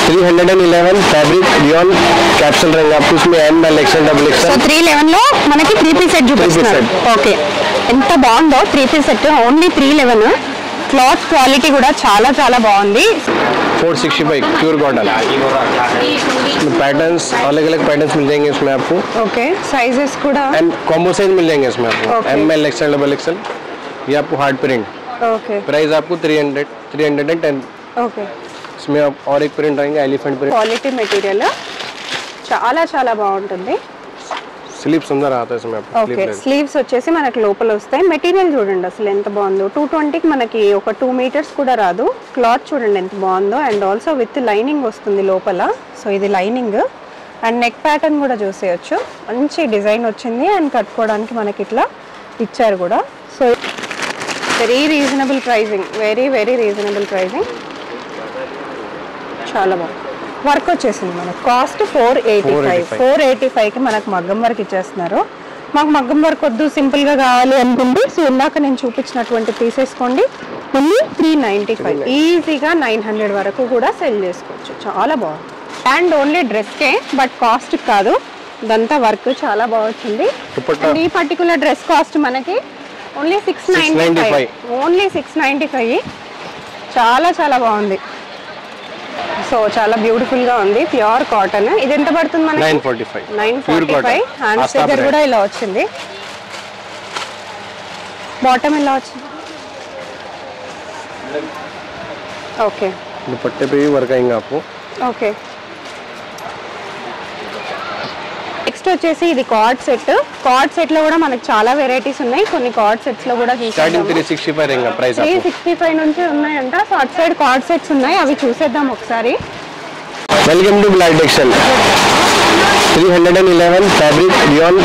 311 fabric rayon capsule रहेंगे आपको इसमें M L XL double XL. So 311 లో మనకి 3 పీస్ సెట్ చూపిస్తున్నారు. ఓకే, ఎంత బాగుందో 3 piece set only 311. Cloth quality కూడా చాలా చాలా బాగుంది. 465 प्योर कॉटन. इसमें पैटर्न्स अलग अलग पैटर्न्स मिल जाएंगे इसमें आपको. ओके, साइजेस కూడా एंड कॉम्बो साइज मिल जाएंगे इसमें आपको. M L XL double XL. ये आपको हार्ड प्रिंट. ओके, प्राइस आपको 310. ओके. इसमें आप और एक प्रिंट आएंगे एलिफेंट प्रिंट. क्वालिटी मटेरियल చాలా చాలా బాగుంటుంది. स्लीव्स अंदर आता है इसमें आपको. ఓకే, స్లీవ్స్ వచ్చేసి మనకి లోపల వస్తాయి. మెటీరియల్ చూడండి అసలు ఎంత బాగుందో. 220కి మనకి ఒక 2 మీటర్స్ కూడా రాదు. క్లాత్ చూడండి ఎంత బాగుందో. అండ్ ఆల్సో విత్ లైనింగ్ వస్తుంది లోపల. సో ఇది లైనింగ్ అండ్ నెక్ ప్యాటర్న్ కూడా చూసేయచ్చు. మంచి డిజైన్ వచ్చింది అండ్ కట్టుకోవడానికి మనకి ఇట్లా ఇచ్చారు కూడా. So very reasonable pricing, very very reasonable pricing. చాలా బాగుంది. వర్క్ వచ్చేసింది మనకు. కాస్ట్ 485కి మనకు మగ్గం వర్క్ ఇచ్చేస్తున్నారు. మాకు మగ్గం వర్క్ వద్దు, సింపుల్గా కావాలి అనుకుంటే సో ఇందాక నేను చూపించినటువంటి తీసేసుకోండి. ఓన్లీ 395. ఈజీగా 900 వరకు కూడా సెల్ చేసుకోవచ్చు. చాలా బాగుంది. అండ్ ఓన్లీ డ్రెస్కే బట్ కాస్ట్ కాదు, ఇదంతా వర్క్ చాలా బాగుంది. ఈ పర్టికులర్ డ్రెస్ కాస్ట్ మనకి ఓన్లీ 695. ఓన్లీ 695. చాలా చాలా బాగుంది. సో చాలా బ్యూటిఫుల్ గా ఉంది. Pure cotton. ఇది ఎంత పడుతుంది మనకి? 945. హ్యాండ్ స్టిచర్ కూడా ఇలా వచ్చింది. బాటమ్ ఇలా వచ్చింది. ఓకే, दुपट्टे पे भी वर्क आएंगे आपको. ఓకే. నెక్స్ట్ వచ్చేసి ఇది కార్డ్ సెట్. కార్డ్ సెట్ లో కూడా మనకి చాలా వెరైటీస్ ఉన్నాయి. కొన్ని కార్డ్ సెట్స్ లో కూడా స్టార్టింగ్ 365 रहेगा प्राइस आपको. 365 నుంచి ఉన్నాయంట. సో అటు సైడ్ కార్డ్ సెట్స్ ఉన్నాయి, అవి చూసేద్దాం ఒకసారి. Welcome to Black Textile. 311 fabric rayon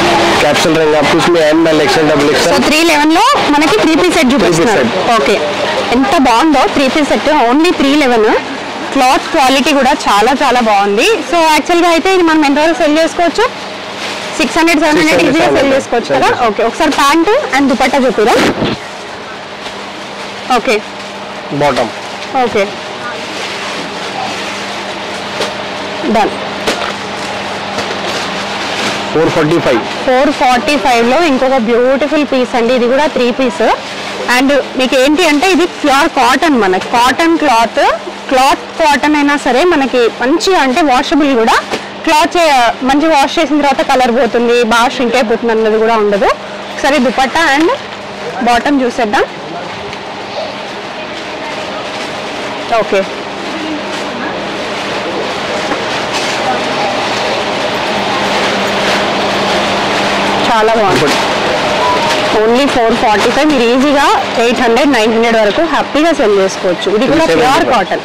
capsule रहेंगे आपको इसमें M L XL double XL. So 311 లో మనకి 3 పీస్ సెట్ చూపిస్తున్నారు. ఓకే, ఎంత బాగుందో 3 piece set only 311. Cloth quality కూడా చాలా చాలా బాగుంది. సో యాక్చువల్గా అయితే ఇది మనం ఎంత వరకు సెల్ చేసుకోవచ్చు? 600-700 ఈజీగా సెల్ చేసుకోవచ్చు కదా. ఓకే, ఒకసారి ప్యాంట్ అండ్ దుపట్టా చూపిరా. Okay, bottom. Okay, done. 445 లో ఇంకొక బ్యూటిఫుల్ పీస్ అండి. ఇది కూడా 3 పీస్. అండ్ మీకు ఏంటి అంటే ఇది ప్యూర్ కాటన్. మనకి కాటన్ క్లాత్ కాటన్ అయినా సరే మనకి మంచిగా అంటే వాషబుల్ కూడా. క్లాత్ మంచి వాష్ చేసిన తర్వాత కలర్ పోతుంది, బాగా షింక్ అయిపోతుంది అన్నది కూడా ఉండదు. ఒకసారి దుపట్టా అండ్ బాటమ్ చూసేద్దాం. ఓకే, చాలా బాగుంది. ఓన్లీ 445. మీరు ఈజీగా 800-900 వరకు హ్యాపీగా సెల్ చేసుకోవచ్చు. ఇది కూడా ప్యూర్ కాటన్.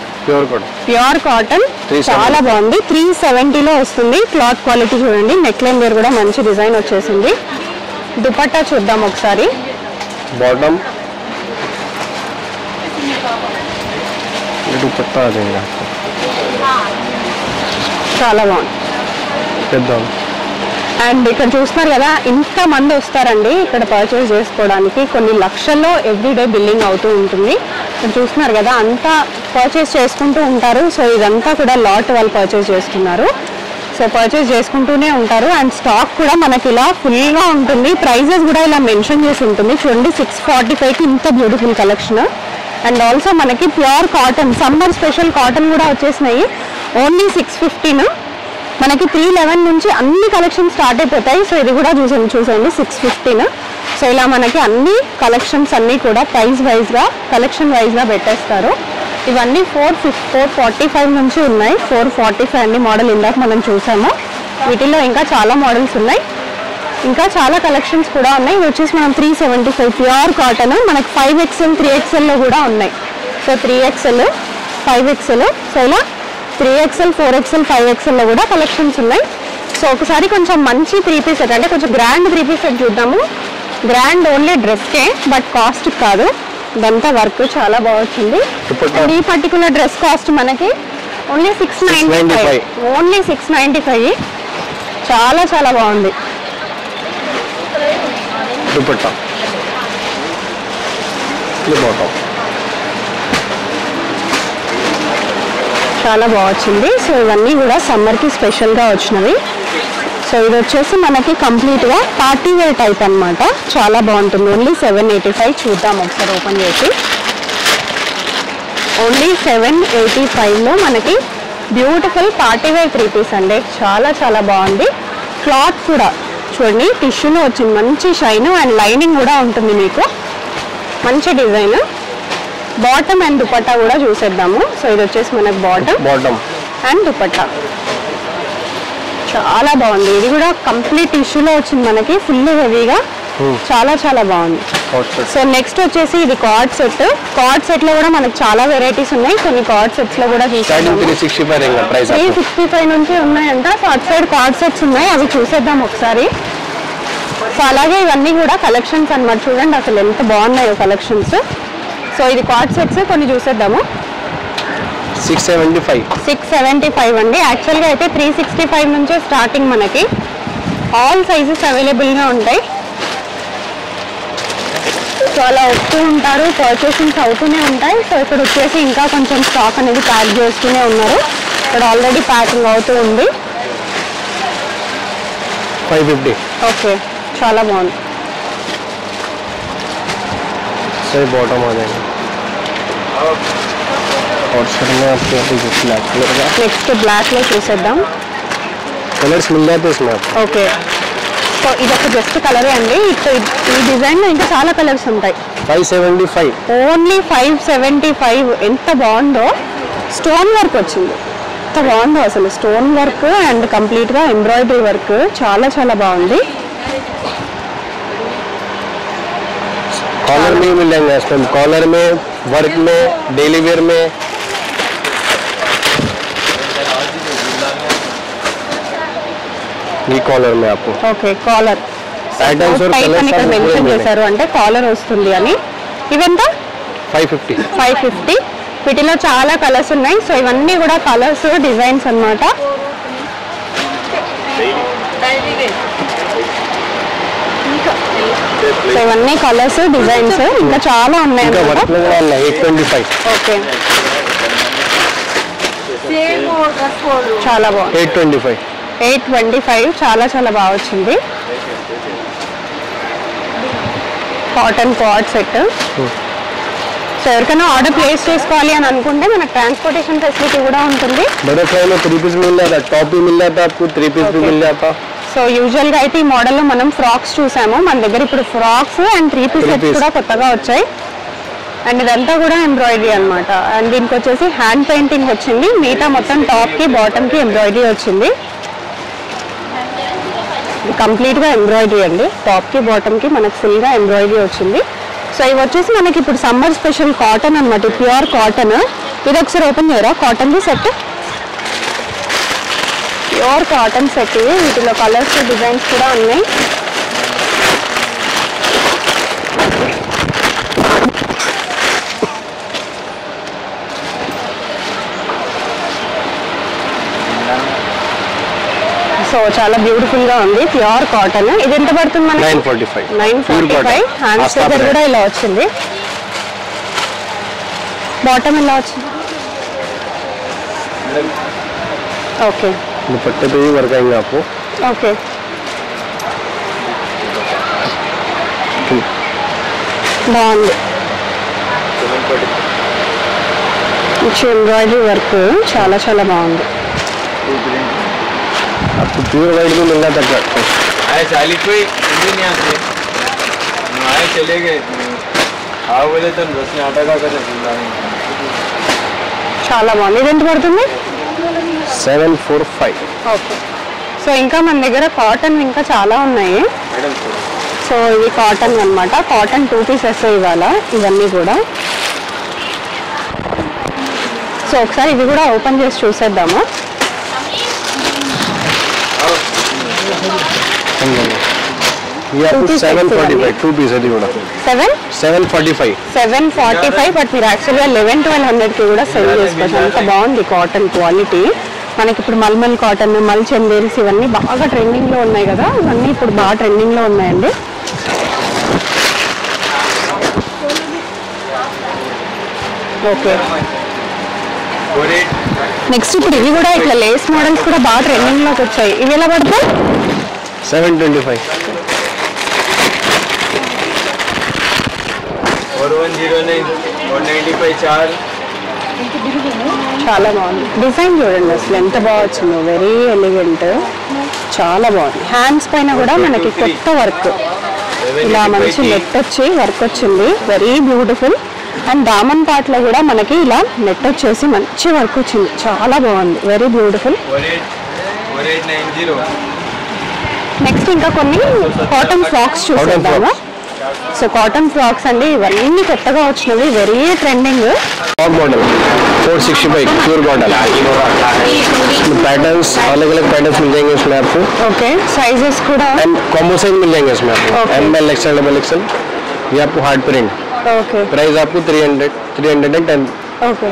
చాలా బాగుంది. 370లో వస్తుంది. క్లాత్ క్వాలిటీ చూడండి. నెక్ లైన్ దగ్గర కూడా మంచి డిజైన్ వచ్చేసింది. దుపట్టా చూద్దాం ఒకసారి. बॉटम दुपट्टा आ जाएगा. చాలా బాగుంది. అండ్ ఇక్కడ చూస్తున్నారు కదా, ఇంతమంది వస్తారండి ఇక్కడ పర్చేస్ చేసుకోవడానికి. కొన్ని లక్షల్లో ఎవ్రీడే బిల్లింగ్ అవుతూ ఉంటుంది. ఇక్కడ చూస్తున్నారు కదా, అంతా పర్చేస్ చేసుకుంటూ ఉంటారు. సో ఇదంతా కూడా లాట్ వాళ్ళు పర్చేస్ చేస్తున్నారు. సో పర్చేస్ చేసుకుంటూనే ఉంటారు. అండ్ స్టాక్ కూడా మనకి ఇలా ఫుల్గా ఉంటుంది. ప్రైజెస్ కూడా ఇలా మెన్షన్ చేసి ఉంటుంది చూడండి. 645కి ఇంత బ్యూటిఫుల్ కలెక్షన్. అండ్ ఆల్సో మనకి pure cotton, summer special cotton కూడా వచ్చేసినాయి. ఓన్లీ 615. మనకి 311 నుంచి అన్ని కలెక్షన్ స్టార్ట్ అయిపోతాయి. సో ఇది కూడా చూసండి 615. సో ఇలా మనకి అన్ని కలెక్షన్స్ అన్నీ కూడా ప్రైస్ వైజ్గా కలెక్షన్ వైజ్గా పెట్టేస్తారు. ఇవన్నీ 445 నుంచి ఉన్నాయి. 445 అన్ని మోడల్ ఇందాక మనం చూసాము. వీటిల్లో ఇంకా చాలా మోడల్స్ ఉన్నాయి, ఇంకా చాలా కలెక్షన్స్ కూడా ఉన్నాయి. ఇవి వచ్చేసి మనం 375 ప్యూర్ కాటన్. మనకి 5XL 3XLలో కూడా ఉన్నాయి. సో 3XL 5XL, సో ఇలా 3XL 4XL 5XLలో కూడా కలెక్షన్స్ ఉన్నాయి. సో ఒకసారి కొంచెం మంచి 3 పీస్ సెట్ అంటే కొంచెం గ్రాండ్ 3 పీస్ సెట్ చూద్దాము. గ్రాండ్ ఓన్లీ డ్రెస్కే బట్ కాస్ట్ కాదు, ఇదంతా వర్క్ చాలా బాగుంది. ఈ పర్టికులర్ డ్రెస్ కాస్ట్ మనకి ఓన్లీ 695. ఓన్లీ 695. చాలా చాలా బాగుంది. दुपट्टा ये बॉटम చాలా బాగా వచ్చింది. సో ఇవన్నీ కూడా సమ్మర్కి స్పెషల్గా వచ్చినవి. సో ఇది వచ్చేసి మనకి కంప్లీట్గా పార్టీ వేర్ టైప్ అనమాట. చాలా బాగుంటుంది. ఓన్లీ 785. చూద్దాం ఒకసారి ఓపెన్ చేసి. ఓన్లీ 785లో మనకి బ్యూటిఫుల్ పార్టీ వేర్ 3 పీస్ అండి. చాలా చాలా బాగుంది. క్లాత్ కూడా చూడండి టిష్యూలో వచ్చింది. మంచి షైన్ అండ్ లైనింగ్ కూడా ఉంటుంది మీకు. మంచి డిజైన్. బాటమ్ అండ్ దుపట్టా కూడా చూసేద్దాము. సో ఇది వచ్చేసి మనకు బాటమ్ అండ్ దుపట్టా. చాలా బాగుంది. ఇది కూడా కంప్లీట్ టిష్యూలో వచ్చింది మనకి. ఫుల్ హెవీగా చాలా చాలా బాగుంది. సో నెక్స్ట్ వచ్చేసి ఇది కార్డ్ సెట్. కార్డ్ సెట్ లో కూడా మనకు చాలా వెరైటీస్ ఉన్నాయి. కొన్ని కార్డ్ సెట్స్ లో కూడా 365 నుంచి ఉన్నాయంట. సో అటు సైడ్ కార్డ్ సెట్స్ ఉన్నాయి, అవి చూసేద్దాం ఒకసారి. సో అలాగే ఇవన్నీ కూడా కలెక్షన్స్ అన్నమాట. చూడండి అసలు ఎంత బాగున్నాయో కలెక్షన్స్. సో ఇది కార్డ్ సెట్స్ కొన్ని చూసేద్దాము. 675 అండి. యాక్చువల్గా అయితే 365 నుంచే స్టార్టింగ్. మనకి ఆల్ సైజెస్ అవైలబుల్గా ఉంటాయి. సో అలా వస్తూ ఉంటారు, పర్చేసింగ్స్ అవుతూనే ఉంటాయి. సో ఇక్కడ వచ్చేసి ఇంకా కొంచెం స్టాక్ అనేది ప్యాక్ చేస్తూనే ఉన్నారు. ఇక్కడ ఆల్రెడీ ప్యాకింగ్ అవుతూ ఉంది. 550. ఓకే, చాలా బాగుంది. सही बॉटम आ जाएगा और सर में आपको ब्लैक कलर का నెక్స్ట్ బ్లాక్ లో చూసేద్దాం. कलर्स मिल जाते हैं इसमें आपको. ఓకే, సో ఇది ఒక జస్ట్ కలరే అండి. ఈ డిజైన్ లో ఇంకా చాలా కలర్స్ ఉంటాయి. 575. ఓన్లీ 575. ఎంత బాగుందో. స్టోన్ వర్క్ వచ్చింది. ఎంత బాగుందో అసలు. స్టోన్ వర్క్ అండ్ కంప్లీట్ గా ఎంబ్రాయిడరీ వర్క్. చాలా చాలా బాగుంది. कॉलर में मिल जाएंगे इसमें. कॉलर में, वर्क में, डेली वेयर में. ये कॉलर में आपको ఓకే, కాలర్ पैटर्न्स और టైప్ అని ఇక్కడ మెన్షన్ చేశారు, అంటే కాలర్ వస్తుంది అని. ఇవెంత? 550. 550. వీటిలో చాలా కలర్స్ ఉన్నాయి. సో ఇవన్నీ కూడా కలర్స్, డిజైన్స్ అన్నమాట. సో ఇవన్నీ కలర్స్, డిజైన్స్ ఇంకా చాలా ఉన్నాయి అన్నమాట. 825. ఓకే, చాలా బాగుంది. 825. 825 చాలా చాలా బాగా వచ్చింది. Cotton card set. సో ఎవరికైనా ఆర్డర్ ప్లేస్ చేసుకోవాలి అని అనుకుంటే మనకు ట్రాన్స్పోర్టేషన్ ఫెసిలిటీ కూడా ఉంటుంది. बटरफ्लाई में 3 पीस मिल जाता है, टॉप भी मिल जाता है आपको, 3 पीस भी मिल जाता. సో యూజువల్గా అయితే ఈ మోడల్లో మనం ఫ్రాక్స్ చూసాము. మన దగ్గర ఇప్పుడు ఫ్రాక్స్ అండ్ 3 పీస్ సెట్స్ కూడా కొత్తగా వచ్చాయి. అండ్ ఇదంతా కూడా ఎంబ్రాయిడరీ అనమాట. అండ్ దీనికి వచ్చేసి హ్యాండ్ పెయింటింగ్ వచ్చింది. మిగతా మొత్తం టాప్కి బాటమ్కి ఎంబ్రాయిడరీ వచ్చింది. కంప్లీట్గా ఎంబ్రాయిడరీ అండి. టాప్కి బాటమ్కి మనకు ఫుల్గా ఎంబ్రాయిడరీ వచ్చింది. సో ఇవి వచ్చేసి మనకి ఇప్పుడు సమ్మర్ స్పెషల్ కాటన్ అనమాట. Pure cotton. ఇది ఒకసారి ఓపెన్ చేయరా కాటన్ది సెట్. Pure cotton set. వీటిలో కలర్స్, డిజైన్స్ కూడా ఉన్నాయి. సో చాలా బ్యూటిఫుల్ గా ఉంది. Pure cotton. ఇది ఎంత పడుతుంది మనకి? 945. 945. హ్యాండ్ స్టిచర్ కూడా ఇలా వచ్చింది. బాటమ్ ఇలా వచ్చింది. ఓకే, दुपट्टे पे भी वर्क आएंगे आपको. ఓకే. బాగుంది. ఎంబ్రాయిడరీ వర్క్ చాలా చాలా బాగుంది. आपको प्योर वाइट भी मिल जाता है. आए 40 कोई नहीं आते आए चले गए आओ बोले तो बस में आटा का कर చాలా బాగుంది. ఇది ఎంత పడుతుంది? 745. ఓకే. సో ఇంకా మన దగ్గర కాటన్ ఇంకా చాలా ఉన్నాయి. సో ఇవి కాటన్ అన్నమాట. కాటన్ 2 పీసెస్ ఇవాళ ఇవన్నీ కూడా. సో ఒకసారి ఇవి కూడా ఓపెన్ చేసి చూసేద్దాము. ये आपको 745 2 पीस है కూడా. 745. 745. బట్ మీరు యాక్చువల్గా 1100-1200కి కూడా సెల్ చేసుకోవచ్చు. అంత బాగుంది కాటన్ క్వాలిటీ. మనకి ఇప్పుడు మల్మల్ కాటన్, మల్ చందేల్స్ ఇవన్నీ బాగా ట్రెండింగ్లో ఉన్నాయి కదా. ఇవన్నీ ఇప్పుడు బాగా ట్రెండింగ్లో ఉన్నాయండి. ఓకే, నెక్స్ట్ ఇప్పుడు ఇవి కూడా ఇట్లా లేస్ మోడల్స్ కూడా బాగా ట్రెండింగ్ లోకి వచ్చాయి. ఇవి ఎలా పడతాయి? 725. 4109 195 చార్. చాలా బాగుంది. డిజైన్ చూడండి అసలు ఎంత బాగా వచ్చిందో, వెరీ ఎలిగెంట్, చాలా బాగుంది. హ్యాండ్స్ పైన కూడా మనకి కొత్త వర్క్, ఇలా మంచి నెట్ వచ్చి వర్క్ వచ్చింది, very beautiful. And Daman part లో కూడా మనకి ఇలా నెట్ వచ్చేసి మంచి వర్క్ వచ్చింది, చాలా బాగుంది, వెరీ బ్యూటిఫుల్. 4890. నెక్స్ట్ ఇంకా కొన్ని కాటన్ ఫ్రాక్స్ చూద్దాము. సో కాటన్ ఫ్రాక్స్ అండి, ఇవన్నీ కొత్తగా వచ్చినవి, very trending. Top model 465 pure cotton. Patterns अलग अलग पैटर्न्स मिल जाएंगे इसमें आपको. ओके, साइजेस కూడా एंड कॉम्बो साइज मिल जाएंगे इसमें आपको. ML XL XL. ये आपको हार्ड प्रिंट. ओके, प्राइस आपको 310. ओके,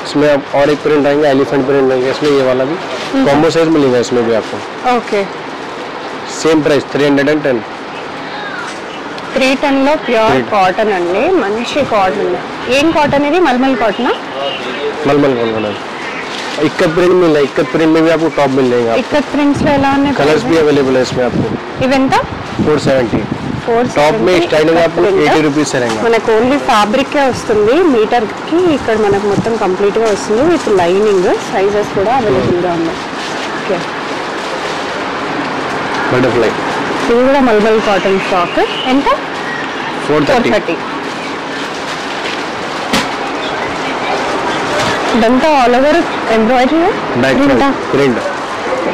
इसमें आप और एक प्रिंट आएंगे, एलिफेंट प्रिंट आएंगे इसमें, ये वाला भी कॉम्बो साइज मिलेगा इसमें भी आपको. ओके. Same price 310. 310 లో ప్యూర్ కాటన్ అండి, మంచి కాటన్. ఏం కాటన్ ఇది? మల్మల్ కాటన్. मलमल कॉटन. इक्कत प्रिंट मिल रहा है, इक्कत प्रिंट में भी आपको टॉप मिल जाएगा. ఇక్కత్ ప్రింట్స్ లో ఎలా ఉన్నాయి? कलर्स भी अवेलेबल है इसमें आपको. ఇవెంత? 470. टॉप में स्टार्टिंग आपको 80 रुपीज से रहेगा. మనకు ఓన్లీ ఫ్యాబ్రిక్ వస్తుంది, మీటర్ కి ఇక్కడ మనకు మొత్తం కంప్లీట్ గా వస్తుంది విత్ లైనింగ్. సైజెస్ కూడా అవైలబుల్ గా ఉన్నాయి. Okay, butterfly. ఇది కూడా మల్మల్ కాటన్ ఫ్రాక్. ఎంత? 430. ఇదంతా all over embroidery print.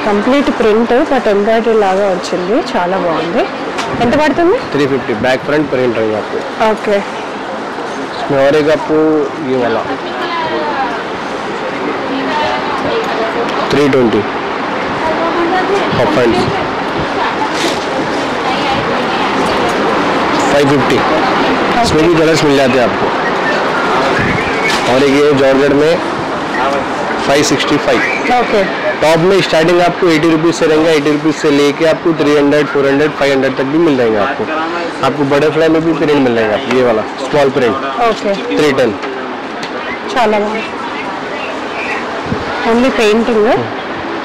Complete print but embroidery లాగా వచ్చింది, చాలా బాగుంది. ఎంత పడుతుంది? 350. बैक फ्रंट प्रिंट रहेगा आपको. ఓకే, इसमें और एक आपको ये वाला 320 ऑफ हैंड्स 550. इसमें भी कलर्स मिल जाते हैं आपको. और एक ये जॉर्जेट में 565. ఓకే. टॉप में स्टार्टिंग आपको 80 रुपीज से रहेंगे. 80 रुपीज से लेके आपको 300, 400, 500 तक भी मिल जाएंगे आपको. आपको बटरफ्लाई में भी प्रिंट मिल जाएगा. ये वाला स्मॉल प्रिंट ఓకే, 310. చాలా బాగుంది. ఓన్లీ పెయింటింగ్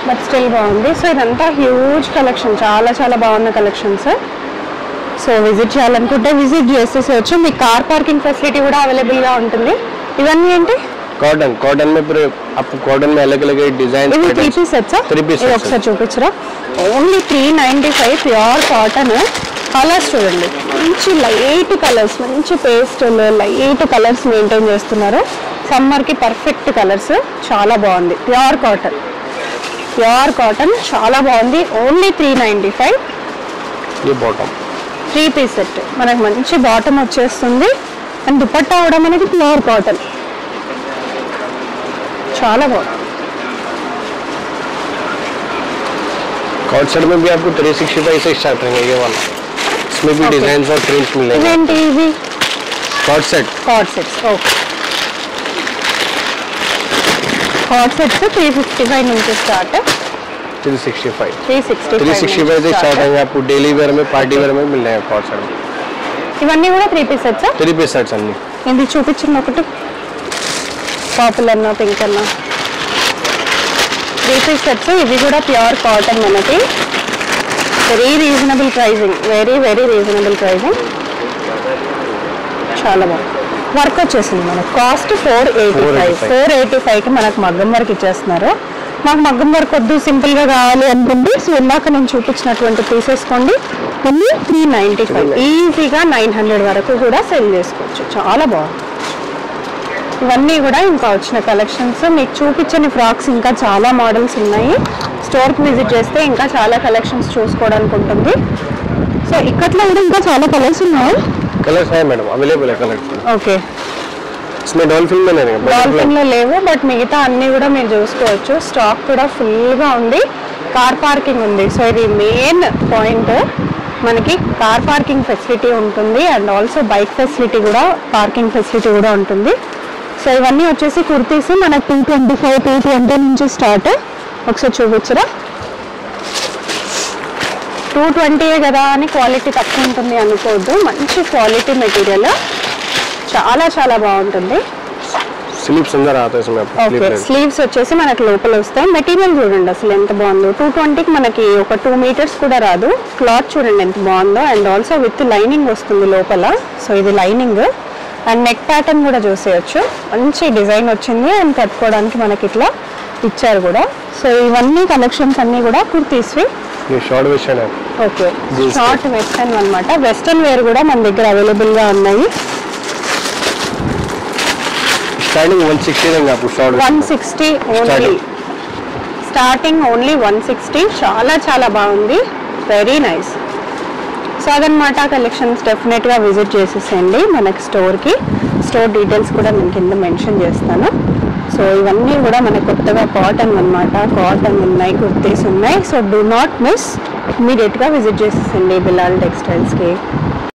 బట్ స్టిల్ బాగుంది. సో ఇదంతా హ్యూజ్ కలెక్షన్, చాలా చాలా బాగున్న కలెక్షన్స్. సో విజిట్ చేయాలనుకుంటే విజిట్ చేసేసేయచ్చు. మీకు కార్ పార్కింగ్ ఫెసిలిటీ కూడా అవైలబుల్గా ఉంటుంది. ఇవన్నీ ఏంటి? कॉटन में पूरे आपको कॉटन में अलग अलग डिजाइन. ఇది 3 పీస్ సెట్స్. 3 పీస్ ఇది ఒకసారి చూపించరా? Only 395 pure cotton. కలర్స్ చూడండి, మంచి లైట్ కలర్స్, మంచి పేస్టల్ లైట్ కలర్స్ మెయింటైన్ చేస్తున్నారు. సమ్మర్కి పర్ఫెక్ట్ కలర్స్, చాలా బాగుంది. ప్యూర్ కాటన్ చాలా బాగుంది. ఓన్లీ 395. ये बॉटम 3 పీస్ సెట్ మనకు మంచి బాటమ్ వచ్చేస్తుంది. అండ్ దుపట్టా కూడా మనకి ప్యూర్ కాటన్, చాలా బాగుంది. कॉट सेट में भी आपको 365 से स्टार्ट रहेंगे. ये वाला इसमें भी डिजाइन और प्रिंट्स मिलेंगे. ఇవేంటి? ఇవి coord set coord sets. Okay, coord sets 355 నుంచి స్టార్ట్. 365 365 से स्टार्ट रहेंगे. आपको डेली वेयर में, पार्टी वेयर में मिल जाएगा कॉट सेट. ఇవన్నీ కూడా 3 పీస్ సెట్స్. 3 पीस सेट्स అన్ని. ఇది చూపించిన ఒకటి పర్పుల్ అన్న పింక్ అన్న 3 పీస్ సెట్స్. ఇవి కూడా ప్యూర్ కాటన్ మనకి. Very reasonable pricing, very very reasonable pricing, చాలా బాగుంది. వర్క్ వచ్చేసింది మనకు. కాస్ట్ 485కి మనకు మగ్గం వర్క్ ఇచ్చేస్తున్నారు. మాకు మగ్గం వర్క్ వద్దు, సింపుల్గా కావాలి అనుకుంటే సో ఇందాక నేను చూపించినటువంటి తీసేసుకోండి. ఓన్లీ 395. ఈజీగా 900 వరకు కూడా సెల్ చేసుకోవచ్చు, చాలా బాగుంది. ఇవన్నీ కూడా ఇంకా వచ్చిన కలెక్షన్స్. మీకు చూపించని ఫ్రాక్స్ ఇంకా చాలా మోడల్స్ ఉన్నాయి. స్టోర్కి విజిట్ చేస్తే ఇంకా చాలా కలెక్షన్స్ చూసుకోవడానికి ఉంటుంది. సో ఇక్కట్లో కూడా ఇంకా చాలా కలర్స్ ఉన్నాయి. कलर्स है मैडम, अवेलेबल है कलर. ఓకే, इसमें डॉल्फिन में नहीं है. డాల్ఫిన్ లో లేవు బట్ మిగతా అన్ని కూడా మీరు చూసుకోవచ్చు. స్టాక్ కూడా ఫుల్గా ఉంది. కార్ పార్కింగ్ ఉంది. సో ఇది మెయిన్ పాయింట్. మనకి కార్ పార్కింగ్ ఫెసిలిటీ ఉంటుంది అండ్ ఆల్సో బైక్ ఫెసిలిటీ కూడా, పార్కింగ్ ఫెసిలిటీ కూడా ఉంటుంది. సో ఇవన్నీ వచ్చేసి కుర్తీస్ మనకి 225, 220 నుంచి స్టార్ట్. ఒకసారి చూపించరా? 220 కదా అని క్వాలిటీ తక్కువ ఉంటుంది అనుకోవద్దు. మంచి క్వాలిటీ మెటీరియల్, చాలా చాలా బాగుంటుంది. स्लीव्स अंदर आता है इसमें आपको ఓకే స్లీవ్స్ వచ్చేసి మనకి లోపల వస్తాయి. మెటీరియల్ చూడండి అసలు ఎంత బాగుందో. 220కి మనకి ఒక 2 మీటర్స్ కూడా రాదు. క్లాత్ చూడండి ఎంత బాగుందో. అండ్ ఆల్సో విత్ లైనింగ్ వస్తుంది లోపల. సో ఇది లైనింగ్ అండ్ నెక్ ప్యాటర్న్ కూడా చూసేయచ్చు. మంచి డిజైన్ వచ్చింది అండ్ కట్టుకోవడానికి మనకి ఇట్లా ఇచ్చారు కూడా. సో ఇవన్నీ కలెక్షన్స్ అన్నీ కూడా కుర్తీస్వి. షార్ట్ వెస్టర్న్ है ఓకే షార్ట్ వెస్టర్న్ అన్నమాట. వెస్టర్న్ వేర్ కూడా మన దగ్గర అవైలబుల్ గా ఉన్నాయి. स्टार्टिंग 160 देंगे आपको शॉर्ट 160 ఓన్లీ. Starting only 160. చాలా చాలా బాగుంది. Very nice. సో అదనమాట కలెక్షన్స్. డెఫినెట్గా విజిట్ చేసేసేయండి మనకి స్టోర్కి. స్టోర్ డీటెయిల్స్ కూడా నేను కింద మెన్షన్ చేస్తాను. సో ఇవన్నీ కూడా మనకు కొత్తగా కాటన్ అన్నమాట. కాటన్ ఉన్నాయి, కుర్తీస్ ఉన్నాయి. So do not miss. ఇమీడియట్గా విజిట్ చేసేసేయండి బిలాల్ టెక్స్టైల్స్కి.